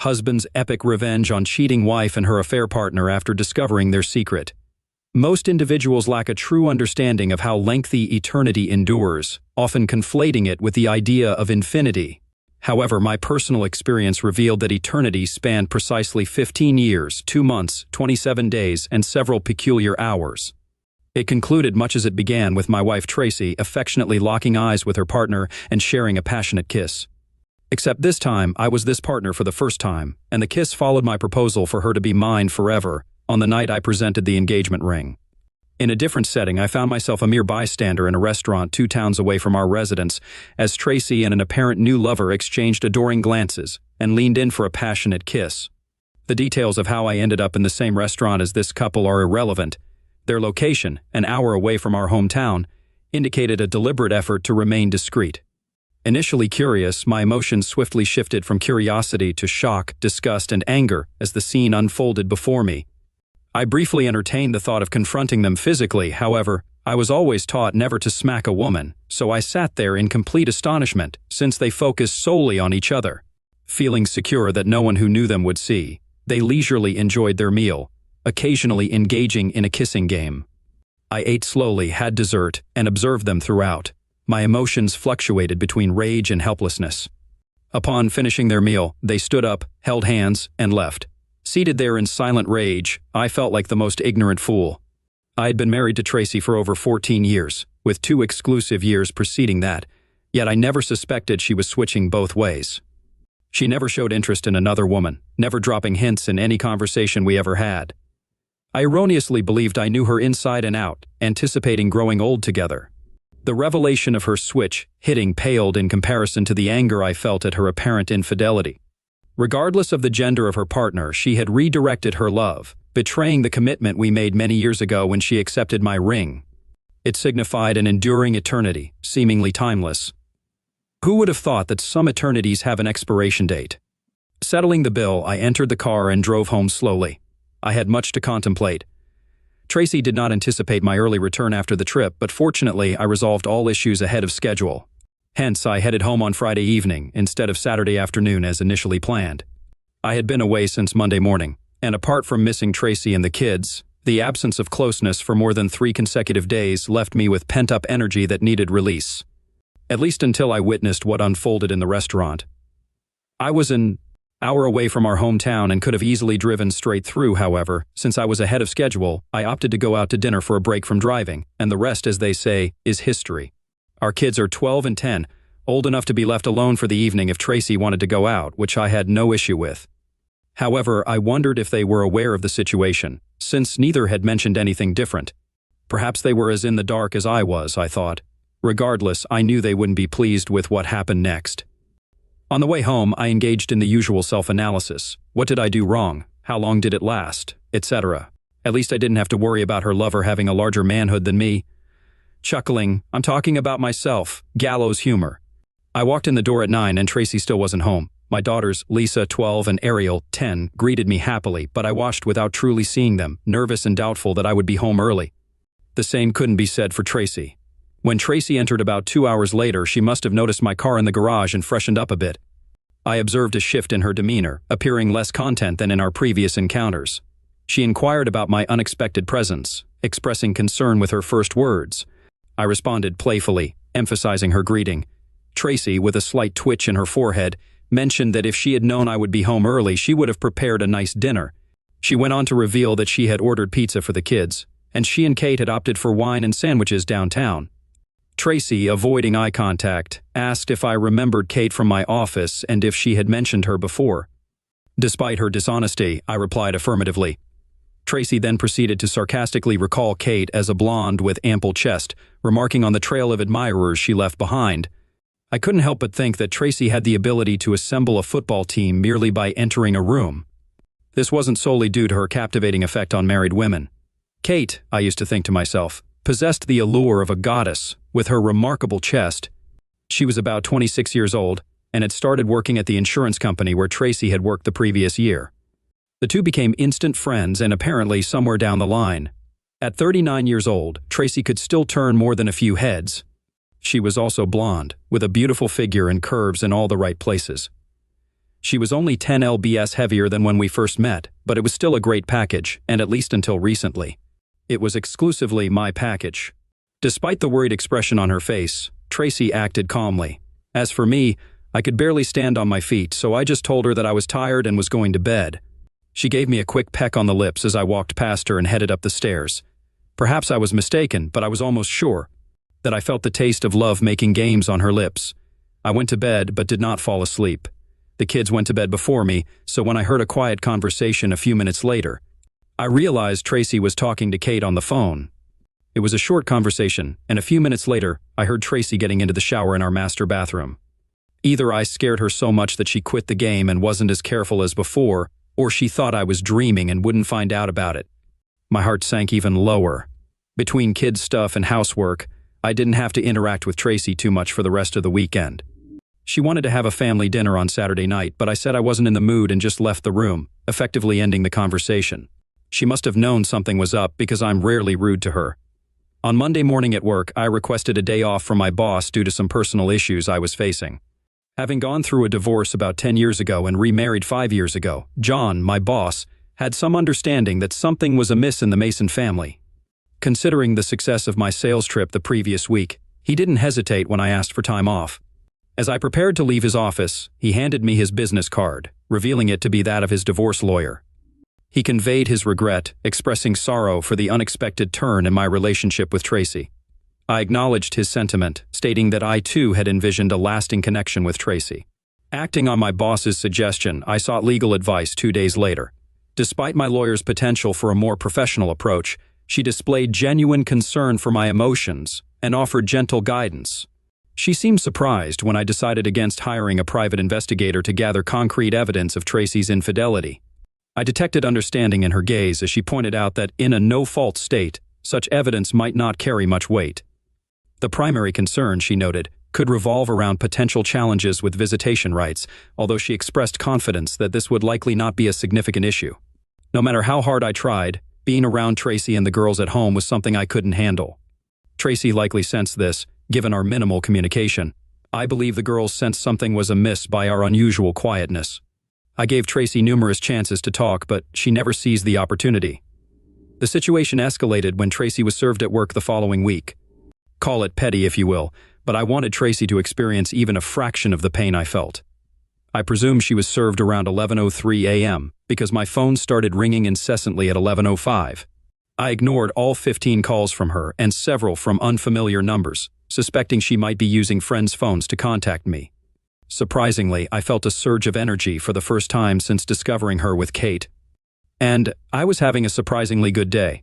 Husband's epic revenge on cheating wife and her affair partner after discovering their secret. Most individuals lack a true understanding of how lengthy eternity endures, often conflating it with the idea of infinity. However, my personal experience revealed that eternity spanned precisely 15 years, 2 months, 27 days, and several peculiar hours. It concluded much as it began, with my wife Tracy affectionately locking eyes with her partner and sharing a passionate kiss. Except this time, I was this partner for the first time, and the kiss followed my proposal for her to be mine forever on the night I presented the engagement ring. In a different setting, I found myself a mere bystander in a restaurant 2 towns away from our residence as Tracy and an apparent new lover exchanged adoring glances and leaned in for a passionate kiss. The details of how I ended up in the same restaurant as this couple are irrelevant. Their location, an hour away from our hometown, indicated a deliberate effort to remain discreet. Initially curious, my emotions swiftly shifted from curiosity to shock, disgust, and anger as the scene unfolded before me. I briefly entertained the thought of confronting them physically. However, I was always taught never to smack a woman, so I sat there in complete astonishment since they focused solely on each other. Feeling secure that no one who knew them would see, they leisurely enjoyed their meal, occasionally engaging in a kissing game. I ate slowly, had dessert, and observed them throughout. My emotions fluctuated between rage and helplessness. Upon finishing their meal, they stood up, held hands, and left. Seated there in silent rage, I felt like the most ignorant fool. I had been married to Tracy for over 14 years, with 2 exclusive years preceding that, yet I never suspected she was switching both ways. She never showed interest in another woman, never dropping hints in any conversation we ever had. I erroneously believed I knew her inside and out, anticipating growing old together. The revelation of her switch hitting paled in comparison to the anger I felt at her apparent infidelity. Regardless of the gender of her partner, she had redirected her love, betraying the commitment we made many years ago when she accepted my ring. It signified an enduring eternity, seemingly timeless. Who would have thought that some eternities have an expiration date? Settling the bill, I entered the car and drove home slowly. I had much to contemplate. Tracy did not anticipate my early return after the trip, but fortunately I resolved all issues ahead of schedule. Hence, I headed home on Friday evening instead of Saturday afternoon as initially planned. I had been away since Monday morning, and apart from missing Tracy and the kids, the absence of closeness for more than 3 consecutive days left me with pent-up energy that needed release. At least until I witnessed what unfolded in the restaurant. I was an hour away from our hometown and could have easily driven straight through. However, since I was ahead of schedule, I opted to go out to dinner for a break from driving, and the rest, as they say, is history. Our kids are 12 and 10, old enough to be left alone for the evening if Tracy wanted to go out, which I had no issue with. However, I wondered if they were aware of the situation, since neither had mentioned anything different. Perhaps they were as in the dark as I was, I thought. Regardless, I knew they wouldn't be pleased with what happened next. On the way home, I engaged in the usual self-analysis. What did I do wrong? How long did it last? Etc. At least I didn't have to worry about her lover having a larger manhood than me. Chuckling, I'm talking about myself, gallows humor. I walked in the door at 9 and Tracy still wasn't home. My daughters, Lisa, 12, and Ariel, 10, greeted me happily, but I watched without truly seeing them, nervous and doubtful that I would be home early. The same couldn't be said for Tracy. When Tracy entered about 2 hours later, she must have noticed my car in the garage and freshened up a bit. I observed a shift in her demeanor, appearing less content than in our previous encounters. She inquired about my unexpected presence, expressing concern with her first words. I responded playfully, emphasizing her greeting. Tracy, with a slight twitch in her forehead, mentioned that if she had known I would be home early, she would have prepared a nice dinner. She went on to reveal that she had ordered pizza for the kids, and she and Kate had opted for wine and sandwiches downtown. Tracy, avoiding eye contact, asked if I remembered Kate from my office and if she had mentioned her before. Despite her dishonesty, I replied affirmatively. Tracy then proceeded to sarcastically recall Kate as a blonde with ample chest, remarking on the trail of admirers she left behind. I couldn't help but think that Tracy had the ability to assemble a football team merely by entering a room. This wasn't solely due to her captivating effect on married women. Kate, I used to think to myself, possessed the allure of a goddess with her remarkable chest. She was about 26 years old and had started working at the insurance company where Tracy had worked the previous year. The two became instant friends and apparently somewhere down the line. At 39 years old, Tracy could still turn more than a few heads. She was also blonde, with a beautiful figure and curves in all the right places. She was only 10 lbs heavier than when we first met, but it was still a great package, and at least until recently. It was exclusively my package. Despite the worried expression on her face, Tracy acted calmly. As for me, I could barely stand on my feet, so I just told her that I was tired and was going to bed. She gave me a quick peck on the lips as I walked past her and headed up the stairs. Perhaps I was mistaken, but I was almost sure that I felt the taste of love making games on her lips. I went to bed but did not fall asleep. The kids went to bed before me, so when I heard a quiet conversation a few minutes later, I realized Tracy was talking to Kate on the phone. It was a short conversation, and a few minutes later, I heard Tracy getting into the shower in our master bathroom. Either I scared her so much that she quit the game and wasn't as careful as before, or she thought I was dreaming and wouldn't find out about it. My heart sank even lower. Between kids' stuff and housework, I didn't have to interact with Tracy too much for the rest of the weekend. She wanted to have a family dinner on Saturday night, but I said I wasn't in the mood and just left the room, effectively ending the conversation. She must have known something was up because I'm rarely rude to her. On Monday morning at work, I requested a day off from my boss due to some personal issues I was facing. Having gone through a divorce about 10 years ago and remarried 5 years ago, John, my boss, had some understanding that something was amiss in the Mason family. Considering the success of my sales trip the previous week, he didn't hesitate when I asked for time off. As I prepared to leave his office, he handed me his business card, revealing it to be that of his divorce lawyer. He conveyed his regret, expressing sorrow for the unexpected turn in my relationship with Tracy. I acknowledged his sentiment, stating that I too had envisioned a lasting connection with Tracy. Acting on my boss's suggestion, I sought legal advice 2 days later. Despite my lawyer's potential for a more professional approach, she displayed genuine concern for my emotions and offered gentle guidance. She seemed surprised when I decided against hiring a private investigator to gather concrete evidence of Tracy's infidelity. I detected understanding in her gaze as she pointed out that in a no-fault state, such evidence might not carry much weight. The primary concern, she noted, could revolve around potential challenges with visitation rights, although she expressed confidence that this would likely not be a significant issue. No matter how hard I tried, being around Tracy and the girls at home was something I couldn't handle. Tracy likely sensed this, given our minimal communication. I believe the girls sensed something was amiss by our unusual quietness. I gave Tracy numerous chances to talk, but she never seized the opportunity. The situation escalated when Tracy was served at work the following week. Call it petty if you will, but I wanted Tracy to experience even a fraction of the pain I felt. I presume she was served around 11:03 a.m. because my phone started ringing incessantly at 11:05. I ignored all 15 calls from her and several from unfamiliar numbers, suspecting she might be using friends' phones to contact me. Surprisingly, I felt a surge of energy for the first time since discovering her with Kate. And I was having a surprisingly good day.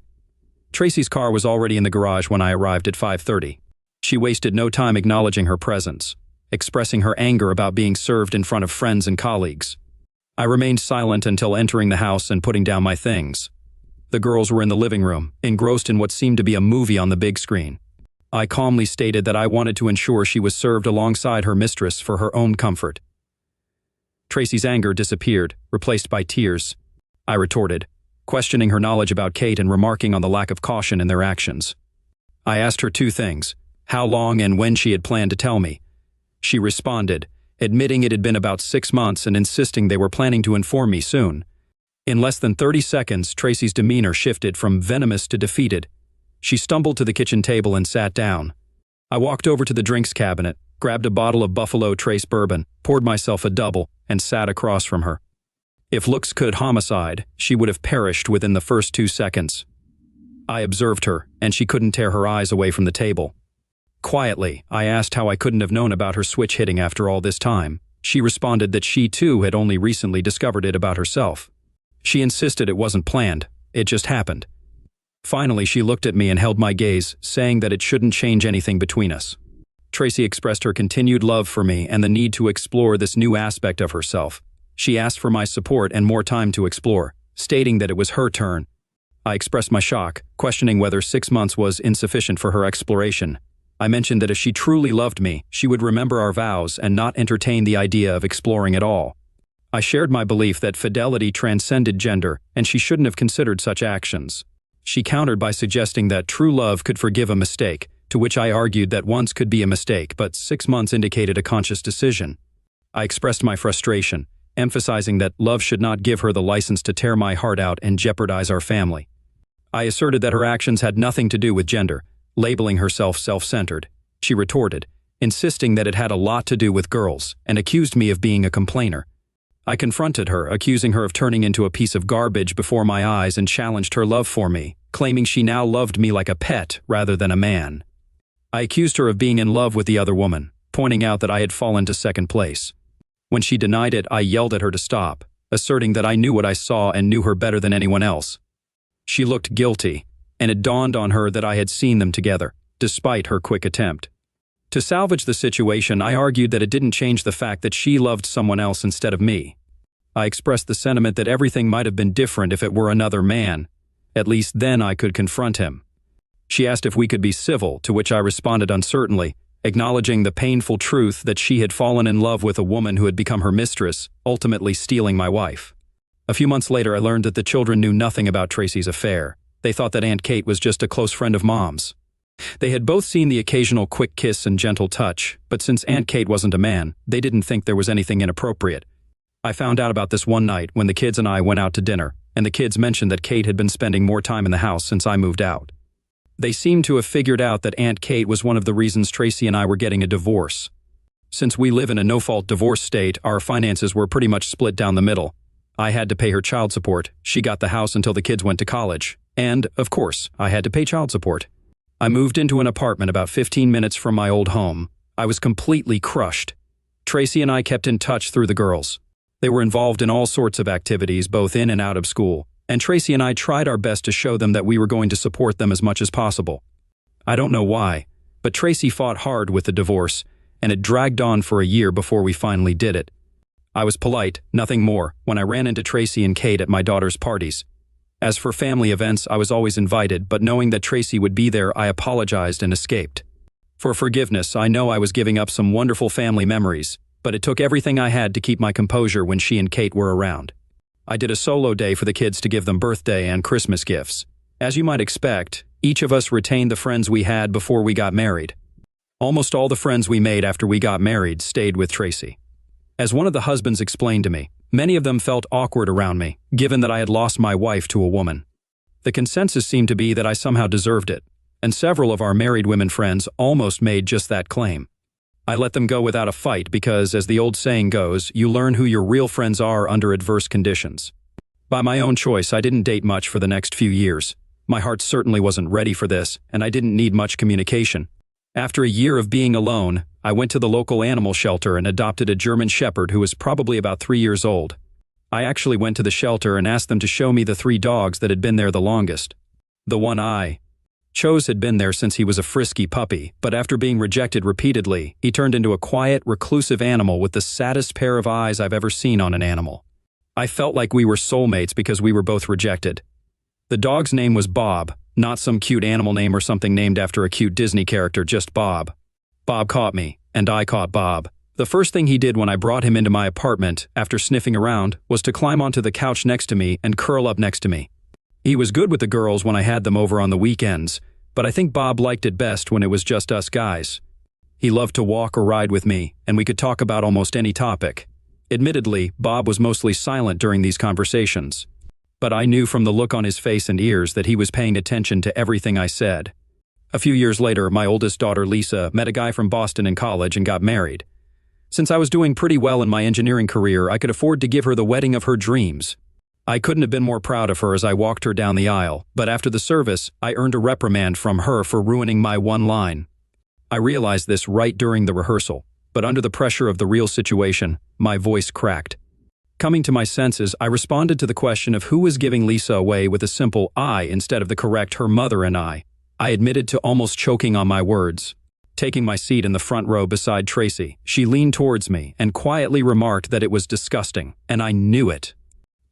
Tracy's car was already in the garage when I arrived at 5:30. She wasted no time acknowledging her presence, expressing her anger about being served in front of friends and colleagues. I remained silent until entering the house and putting down my things. The girls were in the living room, engrossed in what seemed to be a movie on the big screen. I calmly stated that I wanted to ensure she was served alongside her mistress for her own comfort. Tracy's anger disappeared, replaced by tears. I retorted, questioning her knowledge about Kate and remarking on the lack of caution in their actions. I asked her 2 things: how long and when she had planned to tell me. She responded, admitting it had been about 6 months and insisting they were planning to inform me soon. In less than 30 seconds, Tracy's demeanor shifted from venomous to defeated. She stumbled to the kitchen table and sat down. I walked over to the drinks cabinet, grabbed a bottle of Buffalo Trace bourbon, poured myself a double, and sat across from her. If looks could homicide, she would have perished within the first 2 seconds. I observed her, and she couldn't tear her eyes away from the table. Quietly, I asked how I couldn't have known about her switch hitting after all this time. She responded that she too had only recently discovered it about herself. She insisted it wasn't planned, it just happened. Finally, she looked at me and held my gaze, saying that it shouldn't change anything between us. Tracy expressed her continued love for me and the need to explore this new aspect of herself. She asked for my support and more time to explore, stating that it was her turn. I expressed my shock, questioning whether 6 months was insufficient for her exploration. I mentioned that if she truly loved me, she would remember our vows and not entertain the idea of exploring at all. I shared my belief that fidelity transcended gender, and she shouldn't have considered such actions. She countered by suggesting that true love could forgive a mistake, to which I argued that once could be a mistake, but 6 months indicated a conscious decision. I expressed my frustration, emphasizing that love should not give her the license to tear my heart out and jeopardize our family. I asserted that her actions had nothing to do with gender, labeling herself self-centered. She retorted, insisting that it had a lot to do with girls, and accused me of being a complainer. I confronted her, accusing her of turning into a piece of garbage before my eyes, and challenged her love for me, claiming she now loved me like a pet rather than a man. I accused her of being in love with the other woman, pointing out that I had fallen to second place. When she denied it, I yelled at her to stop, asserting that I knew what I saw and knew her better than anyone else. She looked guilty, and it dawned on her that I had seen them together, despite her quick attempt. To salvage the situation, I argued that it didn't change the fact that she loved someone else instead of me. I expressed the sentiment that everything might have been different if it were another man. At least then I could confront him. She asked if we could be civil, to which I responded uncertainly, acknowledging the painful truth that she had fallen in love with a woman who had become her mistress, ultimately stealing my wife. A few months later, I learned that the children knew nothing about Tracy's affair. They thought that Aunt Kate was just a close friend of Mom's. They had both seen the occasional quick kiss and gentle touch, but since Aunt Kate wasn't a man, they didn't think there was anything inappropriate. I found out about this one night when the kids and I went out to dinner, and the kids mentioned that Kate had been spending more time in the house since I moved out. They seemed to have figured out that Aunt Kate was one of the reasons Tracy and I were getting a divorce. Since we live in a no-fault divorce state, our finances were pretty much split down the middle. I had to pay her child support, she got the house until the kids went to college, and, of course, I had to pay child support. I moved into an apartment about 15 minutes from my old home. I was completely crushed. Tracy and I kept in touch through the girls. They were involved in all sorts of activities, both in and out of school, and Tracy and I tried our best to show them that we were going to support them as much as possible. I don't know why, but Tracy fought hard with the divorce, and it dragged on for a year before we finally did it. I was polite, nothing more, when I ran into Tracy and Kate at my daughter's parties. As for family events, I was always invited, but knowing that Tracy would be there, I apologized and escaped. For forgiveness, I know I was giving up some wonderful family memories, but it took everything I had to keep my composure when she and Kate were around. I did a solo day for the kids to give them birthday and Christmas gifts. As you might expect, each of us retained the friends we had before we got married. Almost all the friends we made after we got married stayed with Tracy. As one of the husbands explained to me, many of them felt awkward around me, given that I had lost my wife to a woman. The consensus seemed to be that I somehow deserved it, and several of our married women friends almost made just that claim. I let them go without a fight because, as the old saying goes, you learn who your real friends are under adverse conditions. By my own choice, I didn't date much for the next few years. My heart certainly wasn't ready for this, and I didn't need much communication. After a year of being alone, I went to the local animal shelter and adopted a German Shepherd who was probably about 3 years old. I actually went to the shelter and asked them to show me the 3 dogs that had been there the longest. The one I chose had been there since he was a frisky puppy, but after being rejected repeatedly, he turned into a quiet, reclusive animal with the saddest pair of eyes I've ever seen on an animal. I felt like we were soulmates because we were both rejected. The dog's name was Bob, not some cute animal name or something named after a cute Disney character, just Bob. Bob caught me, and I caught Bob. The first thing he did when I brought him into my apartment, after sniffing around, was to climb onto the couch next to me and curl up next to me. He was good with the girls when I had them over on the weekends, but I think Bob liked it best when it was just us guys. He loved to walk or ride with me, and we could talk about almost any topic. Admittedly, Bob was mostly silent during these conversations, but I knew from the look on his face and ears that he was paying attention to everything I said. A few years later, my oldest daughter, Lisa, met a guy from Boston in college and got married. Since I was doing pretty well in my engineering career, I could afford to give her the wedding of her dreams. I couldn't have been more proud of her as I walked her down the aisle, but after the service, I earned a reprimand from her for ruining my one line. I realized this right during the rehearsal, but under the pressure of the real situation, my voice cracked. Coming to my senses, I responded to the question of who was giving Lisa away with a simple I instead of the correct her mother and I. I admitted to almost choking on my words. Taking my seat in the front row beside Tracy, she leaned towards me and quietly remarked that it was disgusting, and I knew it.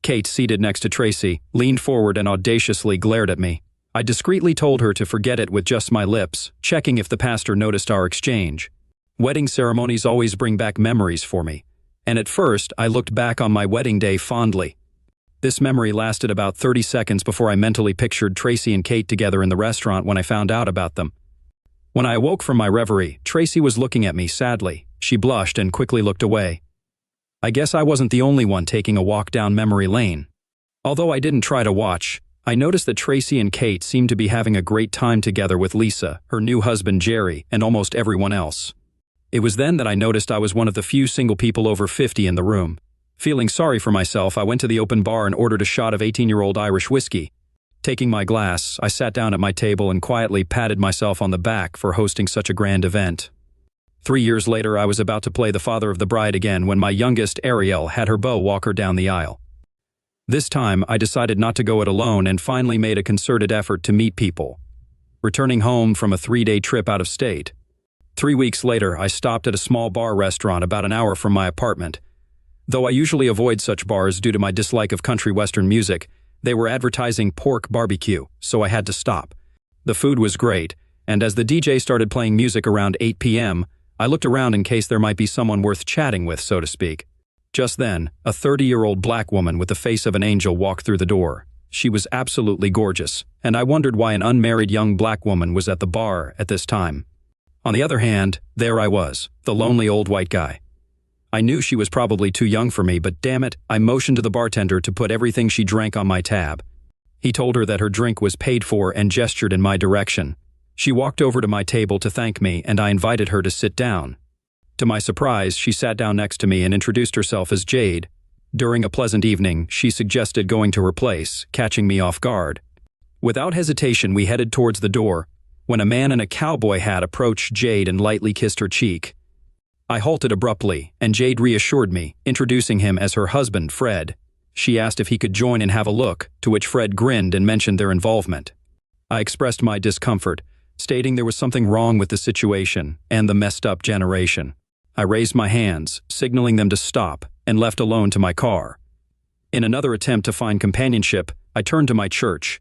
Kate, seated next to Tracy, leaned forward and audaciously glared at me. I discreetly told her to forget it with just my lips, checking if the pastor noticed our exchange. Wedding ceremonies always bring back memories for me, and at first I looked back on my wedding day fondly. This memory lasted about 30 seconds before I mentally pictured Tracy and Kate together in the restaurant when I found out about them. When I awoke from my reverie, Tracy was looking at me sadly. She blushed and quickly looked away. I guess I wasn't the only one taking a walk down memory lane. Although I didn't try to watch, I noticed that Tracy and Kate seemed to be having a great time together with Lisa, her new husband Jerry, and almost everyone else. It was then that I noticed I was one of the few single people over 50 in the room. Feeling sorry for myself, I went to the open bar and ordered a shot of 18-year-old Irish whiskey. Taking my glass, I sat down at my table and quietly patted myself on the back for hosting such a grand event. 3 years later, I was about to play the father of the bride again when my youngest, Ariel, had her beau walk her down the aisle. This time, I decided not to go it alone and finally made a concerted effort to meet people. Returning home from a 3-day trip out of state. 3 weeks later, I stopped at a small bar restaurant about an hour from my apartment. Though I usually avoid such bars due to my dislike of country western music, they were advertising pork barbecue, so I had to stop. The food was great, and as the DJ started playing music around 8 p.m., I looked around in case there might be someone worth chatting with, so to speak. Just then, a 30-year-old black woman with the face of an angel walked through the door. She was absolutely gorgeous, and I wondered why an unmarried young black woman was at the bar at this time. On the other hand, there I was, the lonely old white guy. I knew she was probably too young for me, but damn it, I motioned to the bartender to put everything she drank on my tab. He told her that her drink was paid for and gestured in my direction. She walked over to my table to thank me, and I invited her to sit down. To my surprise, she sat down next to me and introduced herself as Jade. During a pleasant evening, she suggested going to her place, catching me off guard. Without hesitation, we headed towards the door, when a man in a cowboy hat approached Jade and lightly kissed her cheek. I halted abruptly, and Jade reassured me, introducing him as her husband, Fred. She asked if he could join and have a look, to which Fred grinned and mentioned their involvement. I expressed my discomfort, stating there was something wrong with the situation and the messed-up generation. I raised my hands, signaling them to stop, and left alone to my car. In another attempt to find companionship, I turned to my church.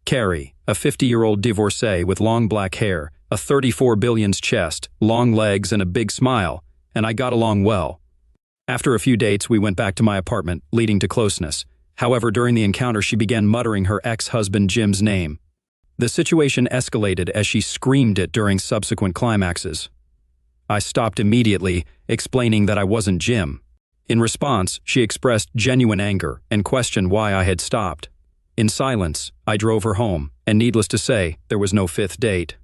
Carrie, a 50-year-old divorcee with long black hair, a 34 billions chest, long legs, and a big smile, and I got along well. After a few dates, we went back to my apartment, leading to closeness. However, during the encounter, she began muttering her ex-husband Jim's name. The situation escalated as she screamed it during subsequent climaxes. I stopped immediately, explaining that I wasn't Jim. In response, she expressed genuine anger and questioned why I had stopped. In silence, I drove her home, and needless to say, there was no fifth date.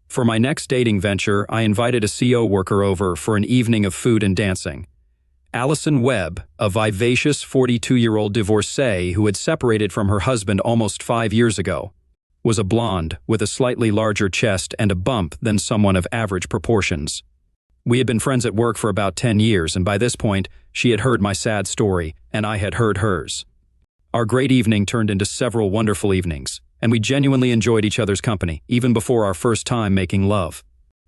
For my next dating venture, I invited a CO worker over for an evening of food and dancing. Allison Webb, a vivacious 42-year-old divorcee who had separated from her husband almost 5 years ago, was a blonde with a slightly larger chest and a bump than someone of average proportions. We had been friends at work for about 10 years, and by this point, she had heard my sad story, and I had heard hers. Our great evening turned into several wonderful evenings, and we genuinely enjoyed each other's company, even before our first time making love.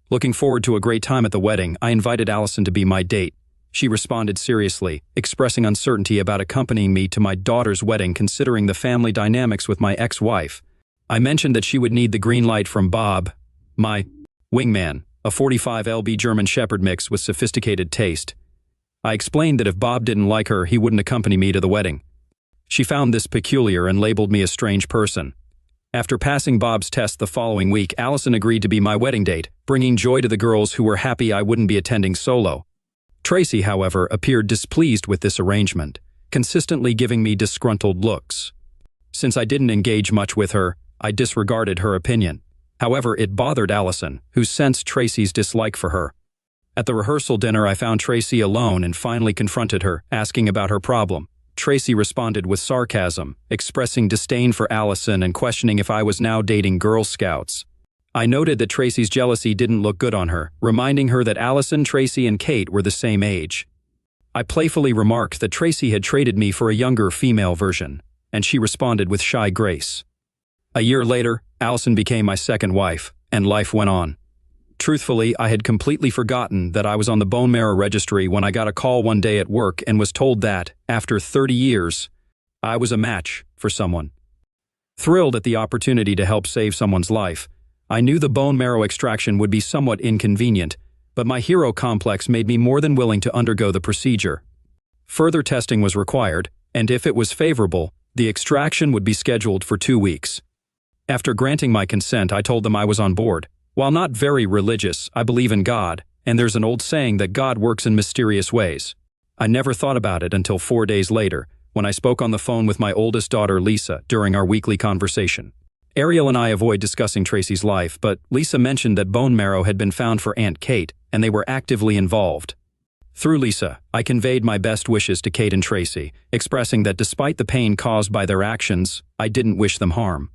Looking forward to a great time at the wedding, I invited Allison to be my date. She responded seriously, expressing uncertainty about accompanying me to my daughter's wedding considering the family dynamics with my ex-wife. I mentioned that she would need the green light from Bob, my wingman, a 45 lb German Shepherd mix with sophisticated taste. I explained that if Bob didn't like her, he wouldn't accompany me to the wedding. She found this peculiar and labeled me a strange person. After passing Bob's test the following week, Allison agreed to be my wedding date, bringing joy to the girls who were happy I wouldn't be attending solo. Tracy, however, appeared displeased with this arrangement, consistently giving me disgruntled looks. Since I didn't engage much with her, I disregarded her opinion. However, it bothered Allison, who sensed Tracy's dislike for her. At the rehearsal dinner, I found Tracy alone and finally confronted her, asking about her problem. Tracy responded with sarcasm, expressing disdain for Allison and questioning if I was now dating Girl Scouts. I noted that Tracy's jealousy didn't look good on her, reminding her that Allison, Tracy, and Kate were the same age. I playfully remarked that Tracy had traded me for a younger female version, and she responded with shy grace. A year later, Allison became my second wife, and life went on. Truthfully, I had completely forgotten that I was on the bone marrow registry when I got a call one day at work and was told that, after 30 years, I was a match for someone. Thrilled at the opportunity to help save someone's life, I knew the bone marrow extraction would be somewhat inconvenient, but my hero complex made me more than willing to undergo the procedure. Further testing was required, and if it was favorable, the extraction would be scheduled for 2 weeks. After granting my consent, I told them I was on board. While not very religious, I believe in God, and there's an old saying that God works in mysterious ways. I never thought about it until 4 days later, when I spoke on the phone with my oldest daughter, Lisa, during our weekly conversation. Ariel and I avoid discussing Tracy's life, but Lisa mentioned that bone marrow had been found for Aunt Kate, and they were actively involved. Through Lisa, I conveyed my best wishes to Kate and Tracy, expressing that despite the pain caused by their actions, I didn't wish them harm.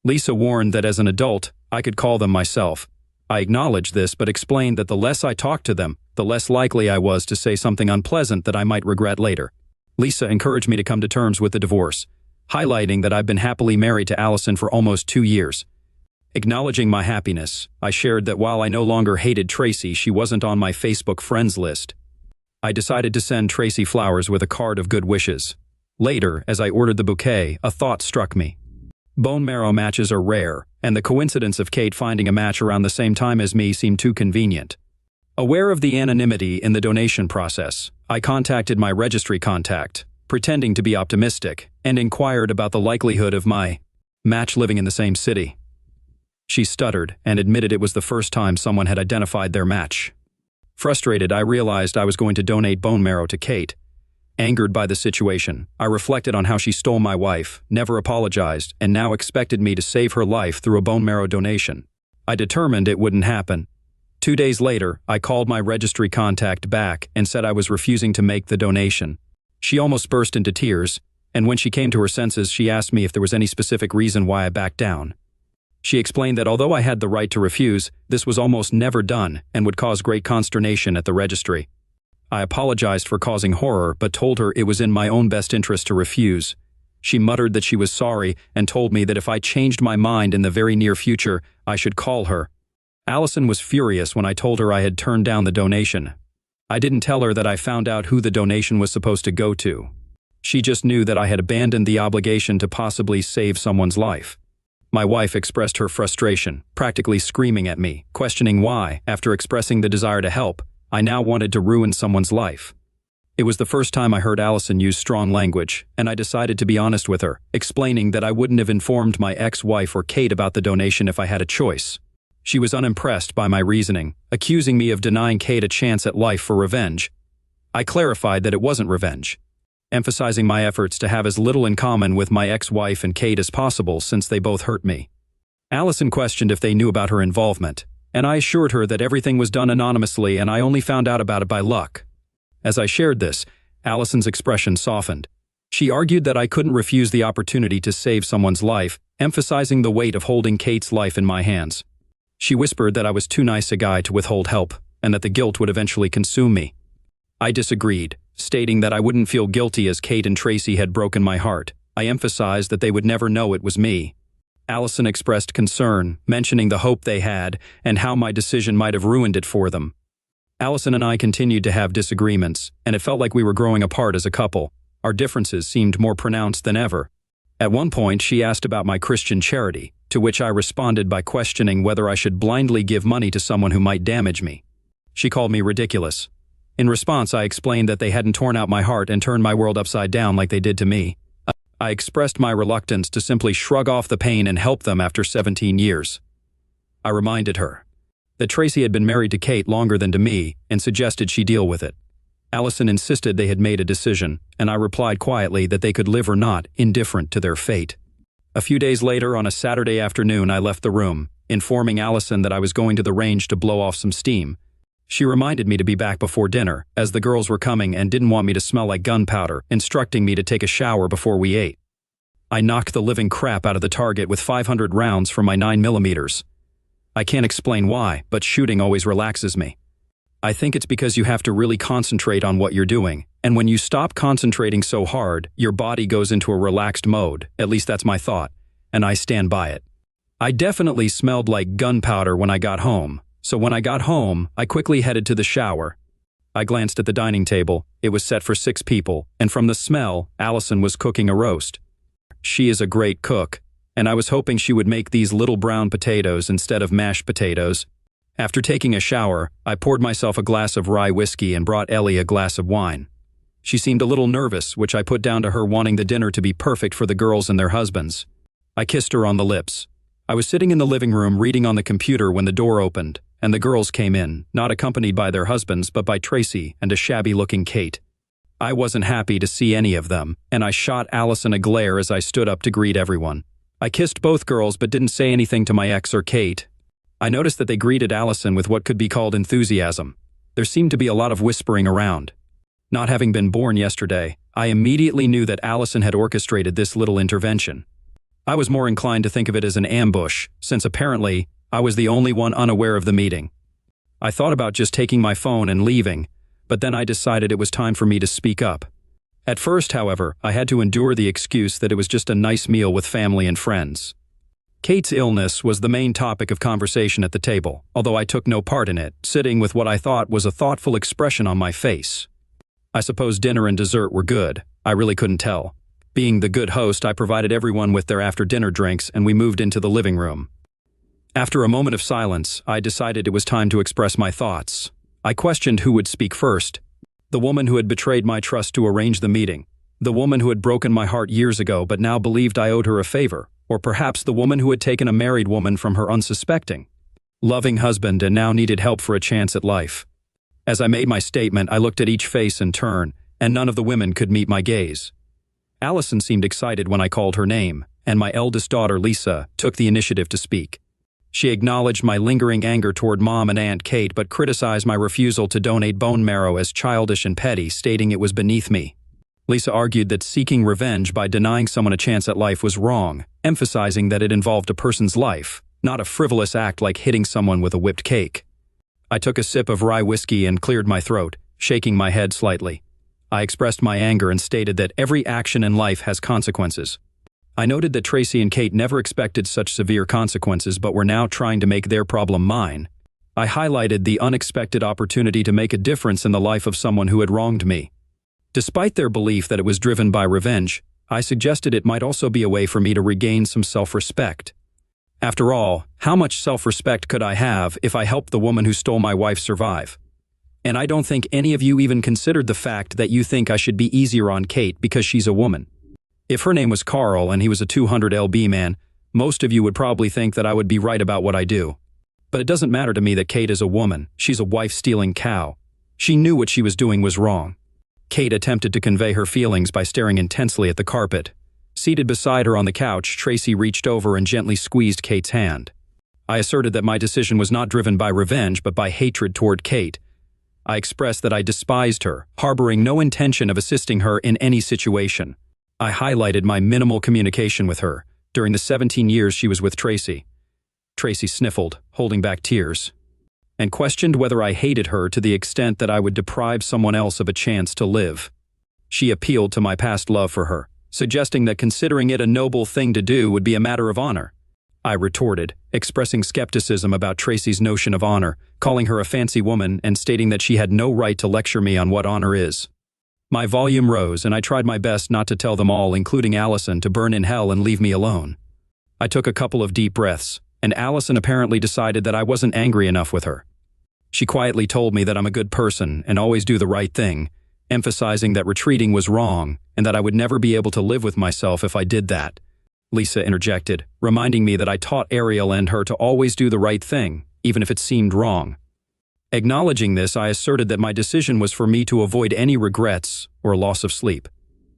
Lisa warned that as an adult, I could call them myself. I acknowledged this but explained that the less I talked to them, the less likely I was to say something unpleasant that I might regret later. Lisa encouraged me to come to terms with the divorce, highlighting that I've been happily married to Allison for almost 2 years. Acknowledging my happiness, I shared that while I no longer hated Tracy, she wasn't on my Facebook friends list. I decided to send Tracy flowers with a card of good wishes. Later, as I ordered the bouquet, a thought struck me. Bone marrow matches are rare, and the coincidence of Kate finding a match around the same time as me seemed too convenient. Aware of the anonymity in the donation process, I contacted my registry contact, pretending to be optimistic, and inquired about the likelihood of my match living in the same city. She stuttered and admitted it was the first time someone had identified their match. Frustrated, I realized I was going to donate bone marrow to Kate. Angered by the situation, I reflected on how she stole my wife, never apologized, and now expected me to save her life through a bone marrow donation. I determined it wouldn't happen. 2 days later, I called my registry contact back and said I was refusing to make the donation. She almost burst into tears, and when she came to her senses, she asked me if there was any specific reason why I backed down. She explained that although I had the right to refuse, this was almost never done and would cause great consternation at the registry. I apologized for causing horror, but told her it was in my own best interest to refuse. She muttered that she was sorry and told me that if I changed my mind in the very near future, I should call her. Allison was furious when I told her I had turned down the donation. I didn't tell her that I found out who the donation was supposed to go to. She just knew that I had abandoned the obligation to possibly save someone's life. My wife expressed her frustration, practically screaming at me, questioning why, after expressing the desire to help, I now wanted to ruin someone's life. It was the first time I heard Allison use strong language, and I decided to be honest with her, explaining that I wouldn't have informed my ex-wife or Kate about the donation if I had a choice. She was unimpressed by my reasoning, accusing me of denying Kate a chance at life for revenge. I clarified that it wasn't revenge, emphasizing my efforts to have as little in common with my ex-wife and Kate as possible since they both hurt me. Allison questioned if they knew about her involvement, and I assured her that everything was done anonymously and I only found out about it by luck. As I shared this, Allison's expression softened. She argued that I couldn't refuse the opportunity to save someone's life, emphasizing the weight of holding Kate's life in my hands. She whispered that I was too nice a guy to withhold help, and that the guilt would eventually consume me. I disagreed, stating that I wouldn't feel guilty as Kate and Tracy had broken my heart. I emphasized that they would never know it was me. Allison expressed concern, mentioning the hope they had and how my decision might have ruined it for them. Allison and I continued to have disagreements, and it felt like we were growing apart as a couple. Our differences seemed more pronounced than ever. At one point, she asked about my Christian charity, to which I responded by questioning whether I should blindly give money to someone who might damage me. She called me ridiculous. In response, I explained that they hadn't torn out my heart and turned my world upside down like they did to me. I expressed my reluctance to simply shrug off the pain and help them after 17 years. I reminded her that Tracy had been married to Kate longer than to me and suggested she deal with it. Allison insisted they had made a decision, and I replied quietly that they could live or not, indifferent to their fate. A few days later, on a Saturday afternoon, I left the room, informing Allison that I was going to the range to blow off some steam. She reminded me to be back before dinner, as the girls were coming and didn't want me to smell like gunpowder, instructing me to take a shower before we ate. I knocked the living crap out of the target with 500 rounds from my 9mm. I can't explain why, but shooting always relaxes me. I think it's because you have to really concentrate on what you're doing, and when you stop concentrating so hard, your body goes into a relaxed mode, at least that's my thought, and I stand by it. I definitely smelled like gunpowder when I got home, so when I got home, I quickly headed to the shower. I glanced at the dining table. It was set for 6 people, and from the smell, Allison was cooking a roast. She is a great cook, and I was hoping she would make these little brown potatoes instead of mashed potatoes. After taking a shower, I poured myself a glass of rye whiskey and brought Ellie a glass of wine. She seemed a little nervous, which I put down to her wanting the dinner to be perfect for the girls and their husbands. I kissed her on the lips. I was sitting in the living room reading on the computer when the door opened, and the girls came in, not accompanied by their husbands but by Tracy and a shabby-looking Kate. I wasn't happy to see any of them, and I shot Allison a glare as I stood up to greet everyone. I kissed both girls but didn't say anything to my ex or Kate. I noticed that they greeted Allison with what could be called enthusiasm. There seemed to be a lot of whispering around. Not having been born yesterday, I immediately knew that Allison had orchestrated this little intervention. I was more inclined to think of it as an ambush, since apparently I was the only one unaware of the meeting. I thought about just taking my phone and leaving, but then I decided it was time for me to speak up. At first, however, I had to endure the excuse that it was just a nice meal with family and friends. Kate's illness was the main topic of conversation at the table, although I took no part in it, sitting with what I thought was a thoughtful expression on my face. I suppose dinner and dessert were good. I really couldn't tell. Being the good host, I provided everyone with their after-dinner drinks, and we moved into the living room. After a moment of silence, I decided it was time to express my thoughts. I questioned who would speak first. The woman who had betrayed my trust to arrange the meeting. The woman who had broken my heart years ago but now believed I owed her a favor. Or perhaps the woman who had taken a married woman from her unsuspecting, loving husband and now needed help for a chance at life. As I made my statement, I looked at each face in turn, and none of the women could meet my gaze. Allison seemed excited when I called her name, and my eldest daughter, Lisa, took the initiative to speak. She acknowledged my lingering anger toward Mom and Aunt Kate but criticized my refusal to donate bone marrow as childish and petty, stating it was beneath me. Lisa argued that seeking revenge by denying someone a chance at life was wrong, emphasizing that it involved a person's life, not a frivolous act like hitting someone with a whipped cake. I took a sip of rye whiskey and cleared my throat, shaking my head slightly. I expressed my anger and stated that every action in life has consequences. I noted that Tracy and Kate never expected such severe consequences but were now trying to make their problem mine. I highlighted the unexpected opportunity to make a difference in the life of someone who had wronged me. Despite their belief that it was driven by revenge, I suggested it might also be a way for me to regain some self-respect. After all, how much self-respect could I have if I helped the woman who stole my wife survive? And I don't think any of you even considered the fact that you think I should be easier on Kate because she's a woman. If her name was Carl and he was a 200 lb man, most of you would probably think that I would be right about what I do. But it doesn't matter to me that Kate is a woman. She's a wife-stealing cow. She knew what she was doing was wrong. Kate attempted to convey her feelings by staring intensely at the carpet. Seated beside her on the couch, Tracy reached over and gently squeezed Kate's hand. I asserted that my decision was not driven by revenge but by hatred toward Kate. I expressed that I despised her, harboring no intention of assisting her in any situation. I highlighted my minimal communication with her during the 17 years she was with Tracy. Tracy sniffled, holding back tears, and questioned whether I hated her to the extent that I would deprive someone else of a chance to live. She appealed to my past love for her, suggesting that considering it a noble thing to do would be a matter of honor. I retorted, expressing skepticism about Tracy's notion of honor, calling her a fancy woman and stating that she had no right to lecture me on what honor is. My volume rose, and I tried my best not to tell them all, including Allison, to burn in hell and leave me alone. I took a couple of deep breaths, and Allison apparently decided that I wasn't angry enough with her. She quietly told me that I'm a good person and always do the right thing, emphasizing that retreating was wrong and that I would never be able to live with myself if I did that. Lisa interjected, reminding me that I taught Ariel and her to always do the right thing, even if it seemed wrong. Acknowledging this, I asserted that my decision was for me to avoid any regrets or loss of sleep.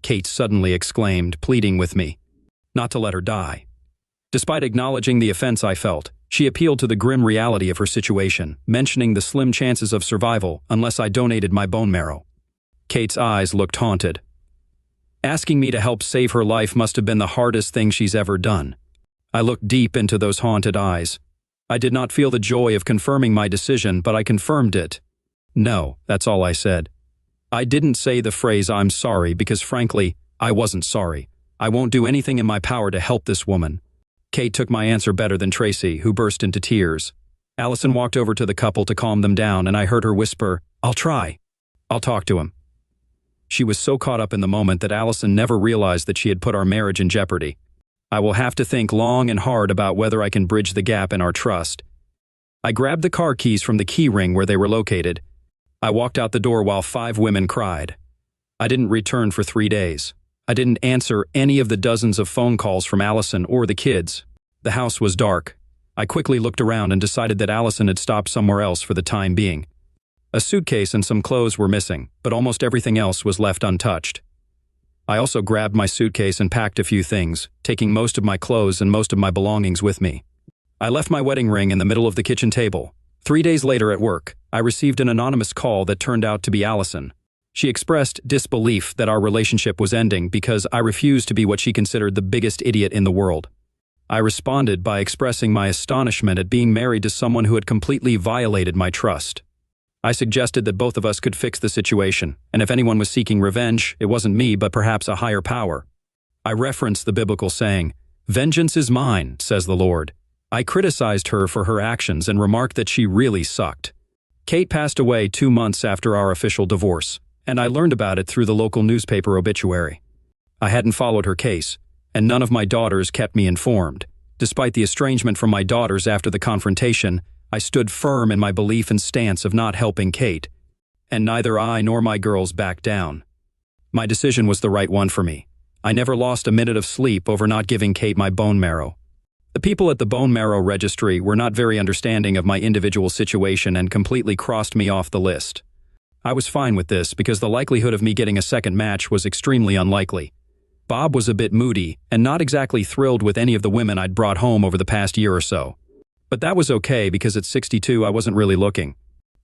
Kate suddenly exclaimed, pleading with me not to let her die. Despite acknowledging the offense I felt, she appealed to the grim reality of her situation, mentioning the slim chances of survival unless I donated my bone marrow. Kate's eyes looked haunted. Asking me to help save her life must have been the hardest thing she's ever done. I looked deep into those haunted eyes. I did not feel the joy of confirming my decision, but I confirmed it. No, that's all I said. I didn't say the phrase "I'm sorry" because frankly, I wasn't sorry. I won't do anything in my power to help this woman. Kate took my answer better than Tracy, who burst into tears. Allison walked over to the couple to calm them down, and I heard her whisper, "I'll try. I'll talk to him." She was so caught up in the moment that Allison never realized that she had put our marriage in jeopardy. I will have to think long and hard about whether I can bridge the gap in our trust. I grabbed the car keys from the key ring where they were located. I walked out the door while 5 women cried. I didn't return for 3 days. I didn't answer any of the dozens of phone calls from Allison or the kids. The house was dark. I quickly looked around and decided that Allison had stopped somewhere else for the time being. A suitcase and some clothes were missing, but almost everything else was left untouched. I also grabbed my suitcase and packed a few things, taking most of my clothes and most of my belongings with me. I left my wedding ring in the middle of the kitchen table. 3 days later at work, I received an anonymous call that turned out to be Allison. She expressed disbelief that our relationship was ending because I refused to be what she considered the biggest idiot in the world. I responded by expressing my astonishment at being married to someone who had completely violated my trust. I suggested that both of us could fix the situation, and if anyone was seeking revenge, it wasn't me but perhaps a higher power. I referenced the biblical saying, "Vengeance is mine, says the Lord." I criticized her for her actions and remarked that she really sucked. Kate passed away 2 months after our official divorce, and I learned about it through the local newspaper obituary. I hadn't followed her case, and none of my daughters kept me informed. Despite the estrangement from my daughters after the confrontation, I stood firm in my belief and stance of not helping Kate, and neither I nor my girls backed down. My decision was the right one for me. I never lost a minute of sleep over not giving Kate my bone marrow. The people at the bone marrow registry were not very understanding of my individual situation and completely crossed me off the list. I was fine with this because the likelihood of me getting a second match was extremely unlikely. Bob was a bit moody and not exactly thrilled with any of the women I'd brought home over the past year or so. But that was okay because at 62 I wasn't really looking.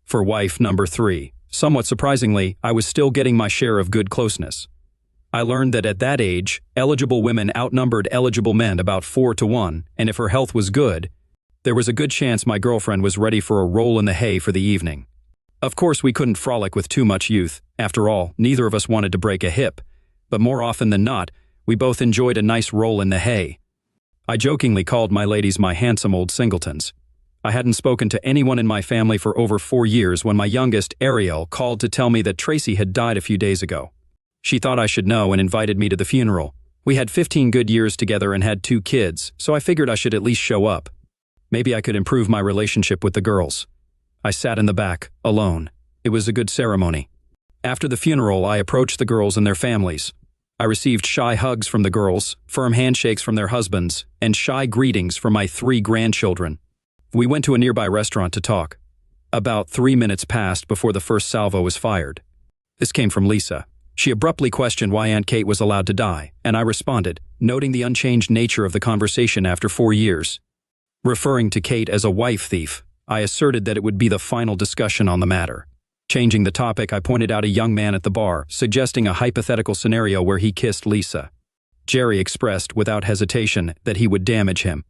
For wife number 3, somewhat surprisingly, I was still getting my share of good closeness. I learned that at that age, eligible women outnumbered eligible men about 4 to 1, and if her health was good, there was a good chance my girlfriend was ready for a roll in the hay for the evening. Of course, we couldn't frolic with too much youth. After all, neither of us wanted to break a hip. But more often than not, we both enjoyed a nice roll in the hay. I jokingly called my ladies my handsome old singletons. I hadn't spoken to anyone in my family for over 4 years when my youngest, Ariel, called to tell me that Tracy had died a few days ago. She thought I should know and invited me to the funeral. We had 15 good years together and had 2 kids, so I figured I should at least show up. Maybe I could improve my relationship with the girls. I sat in the back, alone. It was a good ceremony. After the funeral, I approached the girls and their families. I received shy hugs from the girls, firm handshakes from their husbands, and shy greetings from my 3 grandchildren. We went to a nearby restaurant to talk. About 3 minutes passed before the first salvo was fired. This came from Lisa. She abruptly questioned why Aunt Kate was allowed to die, and I responded, noting the unchanged nature of the conversation after 4 years. Referring to Kate as a wife thief, I asserted that it would be the final discussion on the matter. Changing the topic, I pointed out a young man at the bar, suggesting a hypothetical scenario where he kissed Lisa. Jerry expressed, without hesitation, that he would damage him.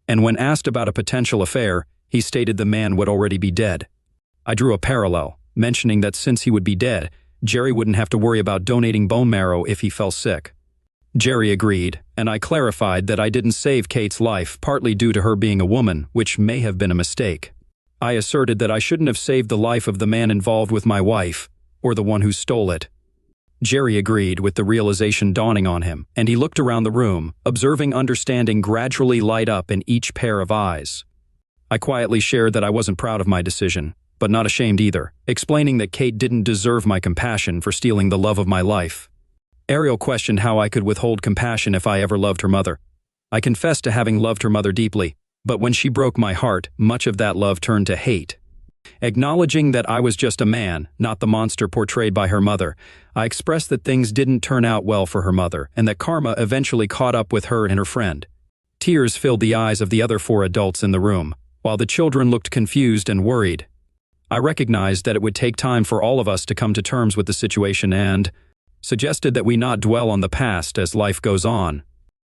And when asked about a potential affair, he stated the man would already be dead. I drew a parallel, mentioning that since he would be dead, Jerry wouldn't have to worry about donating bone marrow if he fell sick. Jerry agreed, and I clarified that I didn't save Kate's life partly due to her being a woman, which may have been a mistake. I asserted that I shouldn't have saved the life of the man involved with my wife, or the one who stole it. Jerry agreed with the realization dawning on him, and he looked around the room, observing understanding gradually light up in each pair of eyes. I quietly shared that I wasn't proud of my decision, but not ashamed either, explaining that Kate didn't deserve my compassion for stealing the love of my life. Ariel questioned how I could withhold compassion if I ever loved her mother. I confessed to having loved her mother deeply, but when she broke my heart, much of that love turned to hate. Acknowledging that I was just a man, not the monster portrayed by her mother, I expressed that things didn't turn out well for her mother and that karma eventually caught up with her and her friend. Tears filled the eyes of the other 4 adults in the room, while the children looked confused and worried. I recognized that it would take time for all of us to come to terms with the situation and suggested that we not dwell on the past as life goes on.